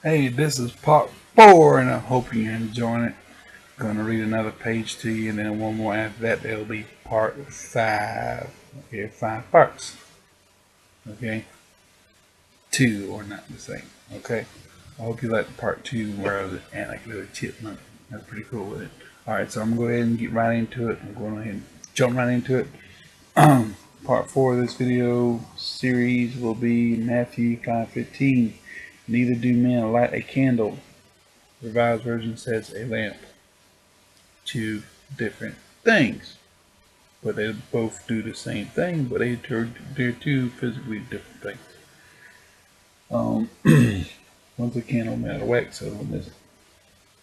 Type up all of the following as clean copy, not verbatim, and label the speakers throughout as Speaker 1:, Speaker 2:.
Speaker 1: Hey, this is part 4, and I hope you're enjoying it. I'm going to read another page to you, and then one more after that. That'll be part 5. Okay, 5 parts. Okay, 2 are not the same. Okay, I hope you like part 2 where I was at like a little chipmunk. That's pretty cool with it. Alright, so I'm going to go ahead and get right into it. I'm going ahead and jump right into it. Part 4 of this video series will be Matthew 5:15. Neither do men light a candle. Revised Version says a lamp. Two different things, but they both do the same thing, but they're two physically different things. One's a candle made out of wax, so one isn't.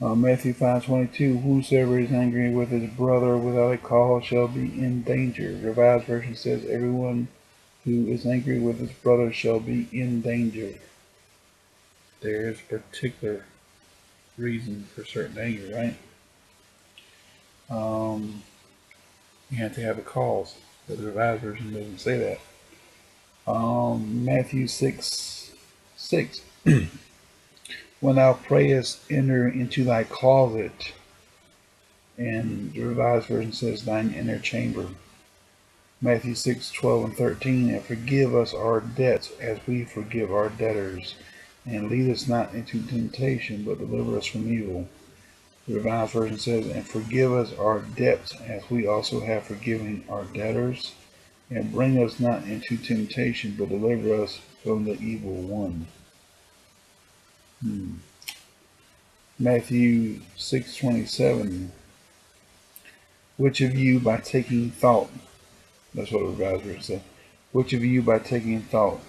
Speaker 1: Matthew 5:22, whosoever is angry with his brother without a cause shall be in danger. Revised Version says everyone who is angry with his brother shall be in danger. There is particular reason for certain anger, right? You have to have a cause, but the Revised Version doesn't say that. Matthew 6:6. When thou prayest, enter into thy closet. And the Revised Version says thine inner chamber. Matthew 6:12 and 13. And forgive us our debts as we forgive our debtors. And lead us not into temptation, but deliver us from evil. The Revised Version says, and forgive us our debts as we also have forgiven our debtors. And bring us not into temptation, but deliver us from the evil one. Matthew 6:27. Which of you by taking thought, that's what the Revised Version says, which of you by taking thought,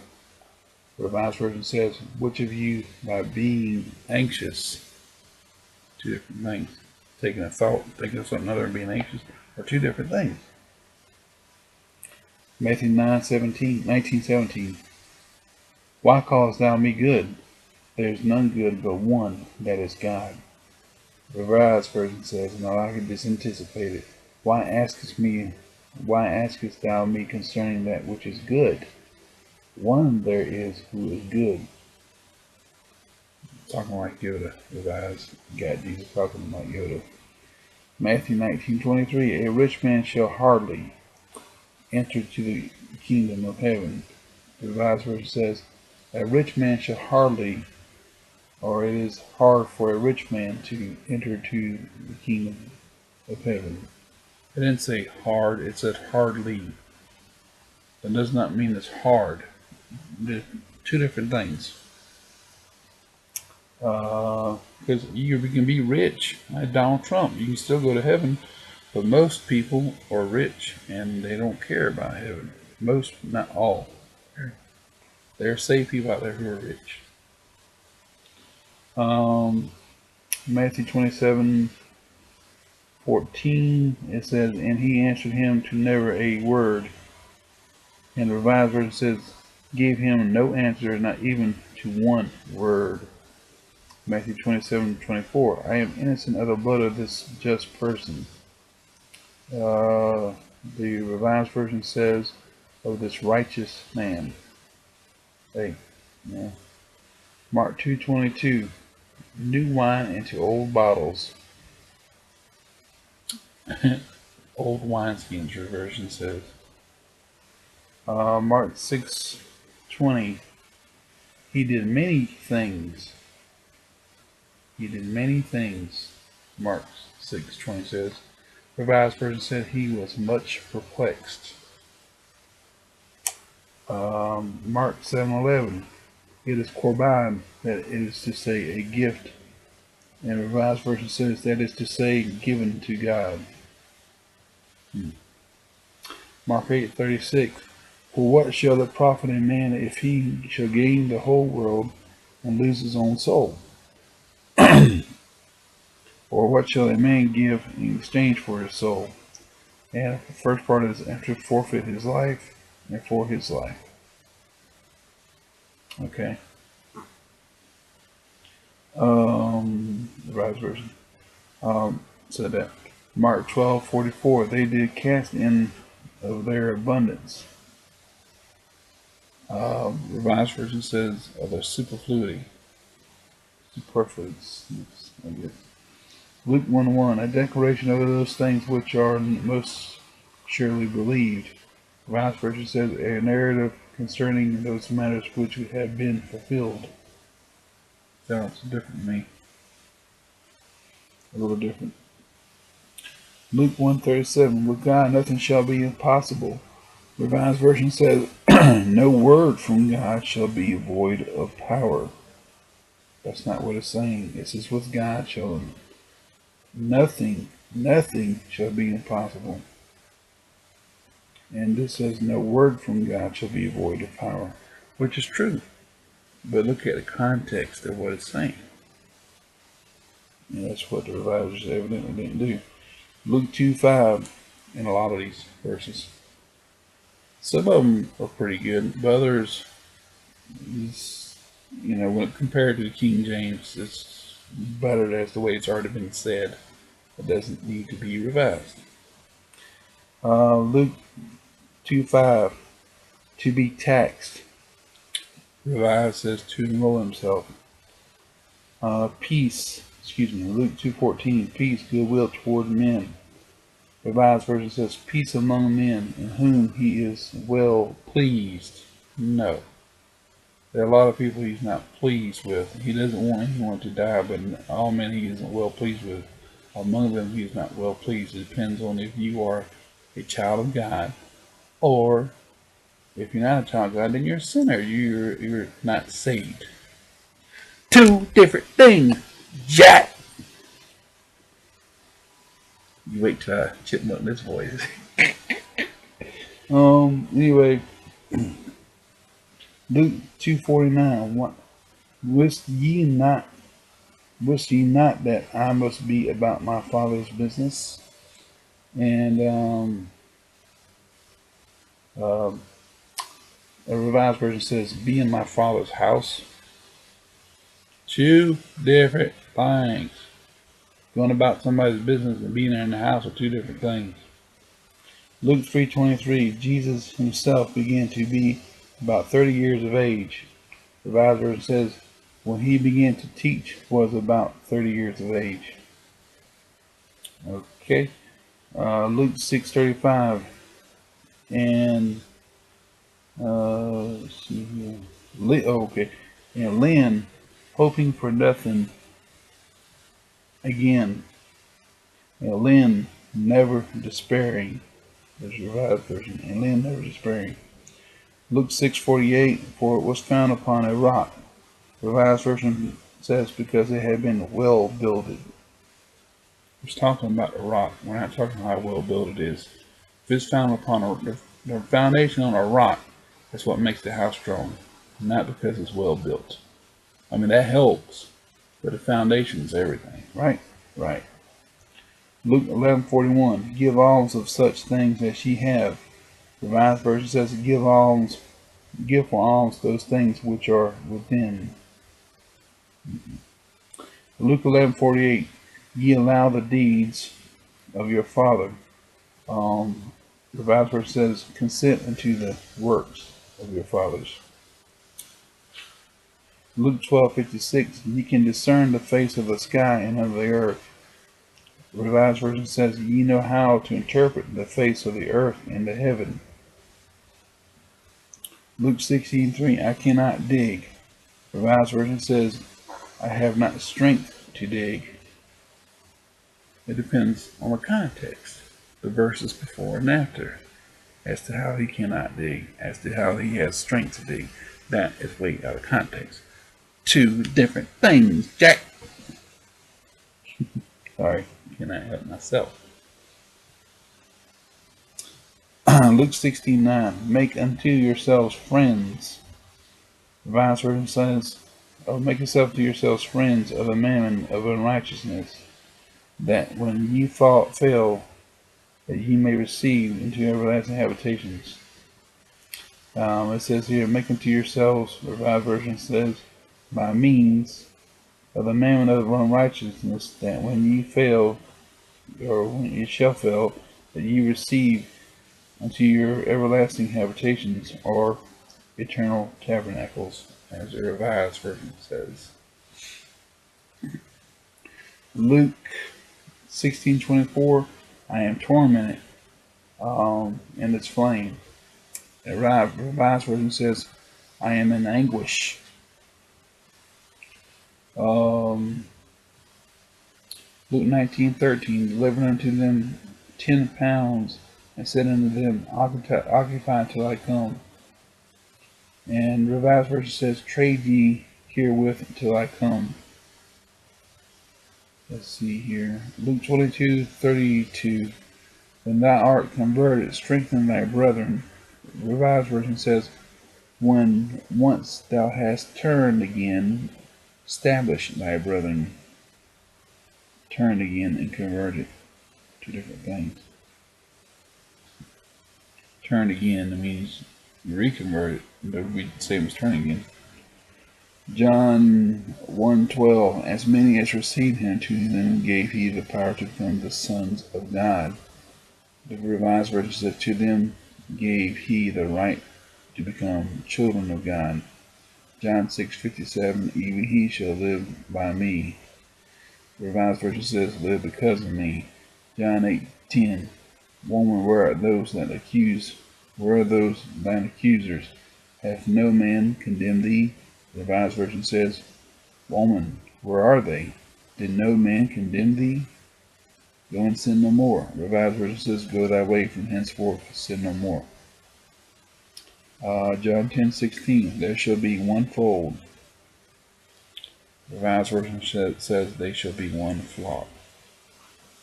Speaker 1: the Revised Version says, which of you by being anxious, two different things. Taking a thought, thinking of something other and being anxious are two different things. Matthew 19:17. Why callest thou me good? There is none good but one, that is God. The Revised Version says, and I can just anticipate it. Why askest thou me concerning that which is good? One there is who is good. Talking like Yoda. Revised got Jesus talking like Yoda. Matthew 19:23. A rich man shall hardly enter to the kingdom of heaven. The Revised Version says, a rich man shall hardly, or it is hard for a rich man to enter to the kingdom of heaven. It didn't say hard, it said hardly. That does not mean it's hard. They're two different things. Because you can be rich, like Donald Trump. You can still go to heaven, but most people are rich and they don't care about heaven. Most, not all. There are saved people out there who are rich. Matthew 27:14, it says, and he answered him to never a word. And the Revised Version says, gave him no answer, not even to one word. Matthew 27:24, I am innocent of the blood of this just person. The Revised Version says, of this righteous man. Hey, yeah. Mark 2:22, new wine into old bottles. Old wineskins, your version says. Mark 6:20, he did many things. He did many things. Mark 6:20 says. Revised Version said he was much perplexed. Mark 7:11, it is korban, that is to say a gift. And Revised Version says that is to say given to God. Mark 8:36, for what shall it profit a man if he shall gain the whole world and lose his own soul? Or what shall a man give in exchange for his soul? And the first part is to forfeit his life and for his life. Okay. The Revised Version said that. Mark 12:44, they did cast in of their abundance. Revised Version says of their superfluity. superfluousness, I guess. Luke 1:1, a declaration of those things which are most surely believed. Revised Version says, a narrative concerning those matters which have been fulfilled. Sounds different to me. A little different. Luke 1:37, with God nothing shall be impossible. Revised Version says, no word from God shall be void of power. That's not what it's saying. It says, with God shall nothing shall be impossible. And this says, no word from God shall be void of power, which is true. But look at the context of what it's saying. And that's what the revisers evidently didn't do. Luke 2:5 in a lot of these verses. Some of them are pretty good, but others, when compared to the King James, it's better as the way it's already been said. It doesn't need to be revised. Luke 2:5, to be taxed. Revised says to enroll himself. Luke 2:14, peace, goodwill toward men. Revised Version says, peace among men, in whom he is well pleased. No. There are a lot of people he's not pleased with. He doesn't want anyone to die, but all men he isn't well pleased with. Among them he is not well pleased. It depends on if you are a child of God, or if you're not a child of God, then you're a sinner. You're not saved. Two different things, Jack. You wait till I chipmunk this voice. Anyway, Luke 2:49. Wist ye not that I must be about my Father's business? And a Revised Version says, be in my Father's house. Two different things. Going about somebody's business and being there in the house are two different things. Luke 3:23, Jesus himself began to be about 30 years of age. The Revised Version says, when he began to teach was about 30 years of age. Okay. Luke 6:35, and let's see here. And Lynn, hoping for nothing again. Lynn, never despairing. There's your Revised Version. And Lynn, never despairing. Luke 6:48, for it was found upon a rock. Revised Version says, because it had been well builded. It's talking about a rock. We're not talking about how well built it is. If it's found upon the foundation on a rock, that's what makes the house strong, not because it's well built. I mean, that helps, but the foundation is everything, right? Right. Luke 11:41, give alms of such things as ye have. The Revised Version says, give for alms those things which are within. Luke 11:48, ye allow the deeds of your father. The Revised Version says, consent unto the works of your fathers. Luke 12:56, ye can discern the face of the sky and of the earth. The Revised Version says, ye know how to interpret the face of the earth and the heaven. Luke 16:3, I cannot dig. The Revised Version says, I have not strength to dig. It depends on the context, the verses before and after, as to how he cannot dig, as to how he has strength to dig. That is way out of context. Two different things, Jack. Sorry, cannot help myself. Luke 16:9, make unto yourselves friends. The Revised Version says, make yourself to yourselves friends of the mammon of unrighteousness, that when ye fail, that ye may receive into everlasting habitations. It says here, make unto yourselves, the Revised Version says, by means of the mammon of unrighteousness, that when ye fail, or when ye shall fail, that ye receive unto your everlasting habitations, or eternal tabernacles, as the Revised Version says. Luke 16:24, I am tormented in its flame. The Revised Version says, I am in anguish. Luke 19:13, delivered unto them 10 pounds, and said unto them, occupy till I come. And Revised Version says, trade ye herewith till I come. Let's see here. Luke 22:32, when thou art converted, strengthen thy brethren. Revised Version says, when once thou hast turned again, establish thy brethren. Turned again and converted. Two different things. Turned again means reconverted. That would be the same as turn again. John 1:12, as many as received him, to them gave he the power to become the sons of God. The Revised Version says, to them gave he the right to become children of God. John 6:57, even he shall live by me. The Revised Version says, live because of me. John 8:10, woman, where are those that accuse? Where are those thine accusers? Hath no man condemned thee? The Revised Version says, woman, where are they? Did no man condemn thee? Go and sin no more. The Revised Version says, go thy way from henceforth, sin no more. John 10:16, there shall be one fold. The Revised Version says, they shall be one flock.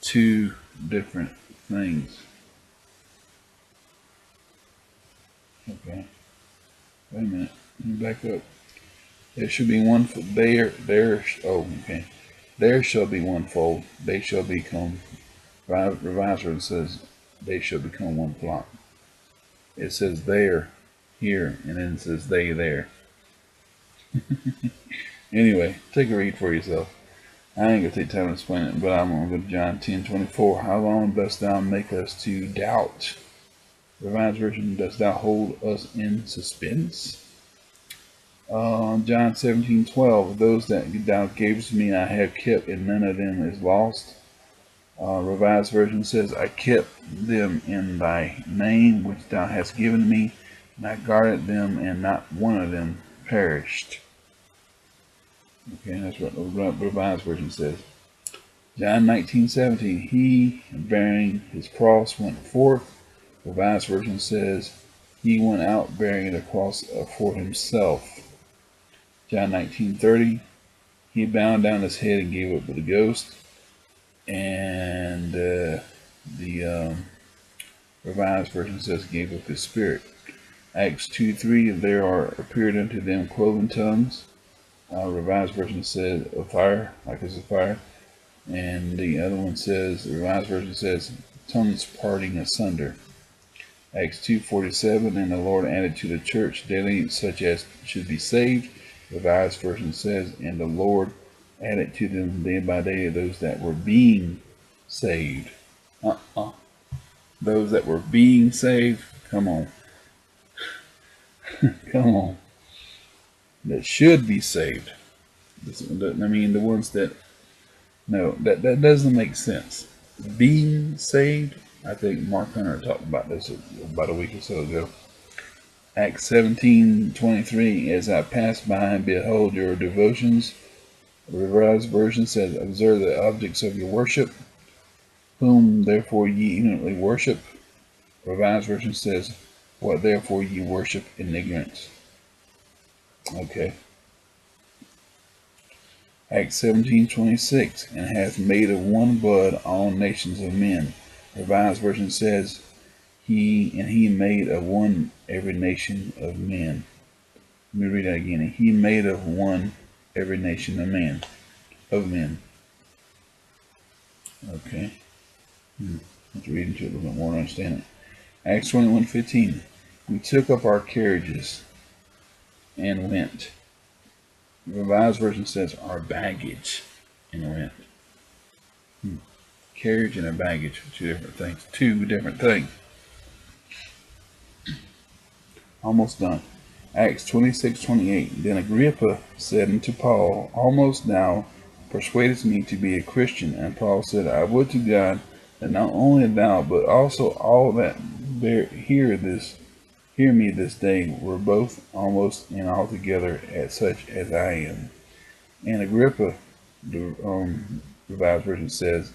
Speaker 1: Two different things. Okay. Wait a minute. Let me back up. There should be one fold. There shall be one fold. They shall become. Revised Version says, they shall become one flock. It says there, here, and then it says they there. Anyway, take a read for yourself. I ain't gonna take time to explain it, but I'm gonna go to John 10:24. How long dost thou make us to doubt? Revised Version, dost thou hold us in suspense? John 17:12, those that thou gavest me I have kept, and none of them is lost. Revised Version says, I kept them in thy name which thou hast given me, and I guarded them, and not one of them perished. Okay, that's what the Revised Version says. John 19:17, he bearing his cross went forth. Revised Version says, he went out bearing the cross for himself. John 19:30, he bowed down his head and gave up the ghost. And the Revised Version says, gave up his spirit. Acts 2:3, there are appeared unto them cloven tongues. Revised Version says, a fire, like as a fire. And the other one says, the Revised Version says, tongues parting asunder. Acts 2:47, and the Lord added to the church daily such as should be saved. The Revised Version says, and the Lord added to them day by day those that were being saved. Those that were being saved? Come on. Come on. That should be saved. I mean, the ones that, no, that doesn't make sense. Being saved, I think Mark Hunter talked about this about a week or so ago. Acts 17:23, as I passed by and behold your devotions. The Revised Version says, observe the objects of your worship, whom therefore ye ignorantly worship. The Revised Version says, what therefore ye worship in ignorance. Okay. Acts 17:26, and hath made of one blood all nations of men. The Revised Version says, he made of one every nation of men. Let me read that again. And he made of one every nation of men. Okay. Let's read into it a little bit more to understand it. Acts 21:15. We took up our carriages and went. The Revised Version says our baggage and went. Carriage and a baggage are two different things. Almost done. Acts 26:28. Then Agrippa said unto Paul, almost now persuaded me to be a Christian. And Paul said, I would to God that not only thou, but also all that hear me this day were both almost and altogether as such as I am. And Agrippa, the Revised Version said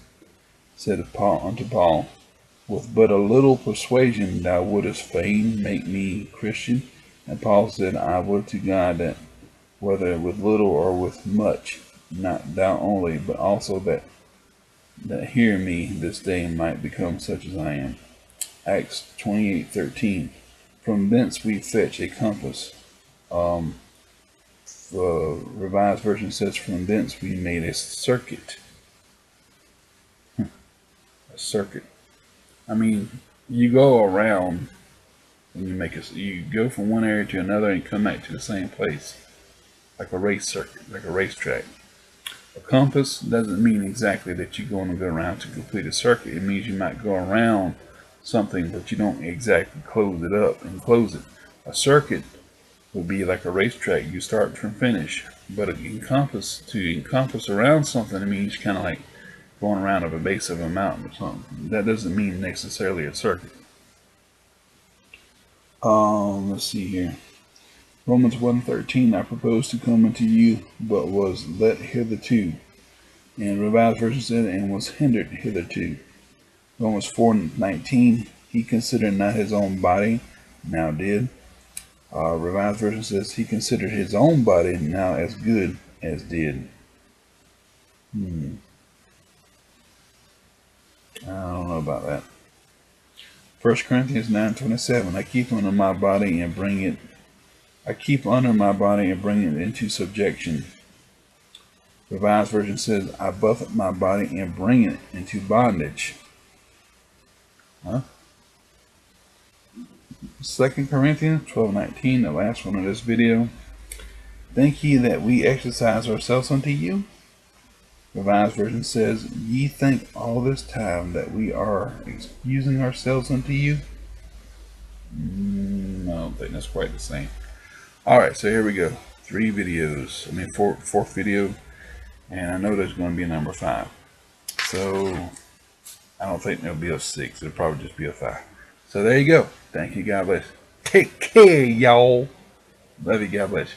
Speaker 1: unto Paul, with but a little persuasion thou wouldest fain make me Christian. And Paul said, I would to God that whether with little or with much, not thou only, but also that hear me this day might become such as I am. Acts 28:13. From thence we fetch a compass. The Revised Version says, from thence we made a circuit. A circuit. I mean, you go around and you go from one area to another and come back to the same place, like a race circuit, like a racetrack. A compass doesn't mean exactly that you're going to go around to complete a circuit. It means you might go around something, but you don't exactly close it up and close it. A circuit would be like a racetrack. You start from finish. But to encompass around something, it means kind of like going around the base of a mountain or something. That doesn't mean necessarily a circuit. Let's see here. Romans 1:13, I propose to come unto you, but was let hitherto. And Revised Version said, and was hindered hitherto. Romans 4:19, he considered not his own body, now did. Revised Version says, he considered his own body now as good as did. I don't know about that. 1 Corinthians 9:27, I keep under my body and bring it into subjection. Revised Version says, I buffet my body and bring it into bondage. 2 Corinthians 12:19, the last one of this video. Think ye that we exercise ourselves unto you? Revised Version says, ye think all this time that we are excusing ourselves unto you? I don't think that's quite the same. Alright, so here we go. 3 videos. Fourth video. And I know there's going to be a number 5. So, I don't think there'll be a 6. It'll probably just be a 5. So there you go. Thank you. God bless. Take care, y'all. Love you. God bless you.